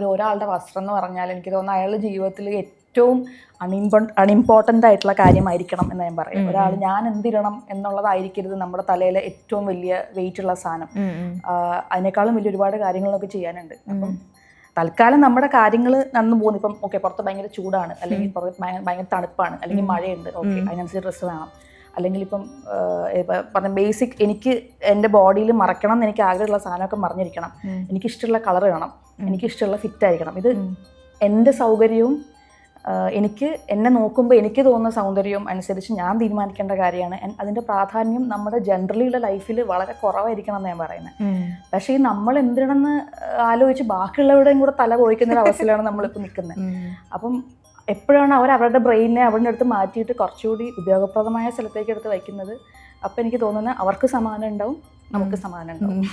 ഒരാളുടെ വസ്ത്രം എന്ന് പറഞ്ഞാൽ എനിക്ക് തോന്നുന്നു അയാളുടെ ജീവിതത്തിൽ ഏറ്റവും അൺഇമ്പോർട്ടൻ്റ് ആയിട്ടുള്ള കാര്യമായിരിക്കണം എന്ന് ഞാൻ പറയും. ഒരാൾ ഞാൻ എന്തിടണം എന്നുള്ളതായിരിക്കരുത് നമ്മുടെ തലയിലെ ഏറ്റവും വലിയ വെയിറ്റ് ഉള്ള സാധനം. അതിനേക്കാളും വലിയ ഒരുപാട് കാര്യങ്ങളൊക്കെ ചെയ്യാനുണ്ട്. അപ്പം തൽക്കാലം നമ്മുടെ കാര്യങ്ങൾ നടന്നു പോകുന്നു. ഇപ്പം ഓക്കെ, പുറത്ത് ഭയങ്കര ചൂടാണ്, അല്ലെങ്കിൽ പുറത്ത് ഭയങ്കര തണുപ്പാണ്, അല്ലെങ്കിൽ മഴയുണ്ട്, ഓക്കെ അതിനനുസരിച്ച് ഡ്രസ്സ് വേണം. അല്ലെങ്കിൽ ഇപ്പം പറഞ്ഞ ബേസിക് എനിക്ക് എൻ്റെ ബോഡിയിൽ മറക്കണം എന്ന് എനിക്ക് ആഗ്രഹമുള്ള സാധനമൊക്കെ മറിഞ്ഞിരിക്കണം. എനിക്കിഷ്ടമുള്ള കളർ വേണം, എനിക്കിഷ്ടമുള്ള ഫിറ്റ് ആയിരിക്കണം. ഇത് എൻ്റെ സൗകര്യവും എനിക്ക് എന്നെ നോക്കുമ്പോൾ എനിക്ക് തോന്നുന്ന സൗന്ദര്യവും അനുസരിച്ച് ഞാൻ തീരുമാനിക്കേണ്ട കാര്യമാണ്. അതിൻ്റെ പ്രാധാന്യം നമ്മുടെ ജനറലിയുള്ള ലൈഫിൽ വളരെ കുറവായിരിക്കണം എന്ന് ഞാൻ പറയുന്നത്. പക്ഷേ ഈ നമ്മൾ എന്തിനാണെന്ന് ആലോചിച്ച് ബാക്കിയുള്ളവരുടെയും കൂടെ തല കൊഴിക്കുന്ന ഒരു അവസ്ഥയിലാണ് നമ്മളിപ്പോൾ നിൽക്കുന്നത്. അപ്പം എപ്പോഴാണ് അവരുടെ ബ്രെയിനെ അവരുടെ അടുത്ത് മാറ്റിയിട്ട് കുറച്ചുകൂടി ഉപയോഗപ്രദമായ സ്ഥലത്തേക്ക് എടുത്ത് വയ്ക്കുന്നത്, അപ്പം എനിക്ക് തോന്നുന്നത് അവർക്ക് സമാധാനം ഉണ്ടാവും, നമുക്ക് സമാധാനം ഉണ്ടാവും.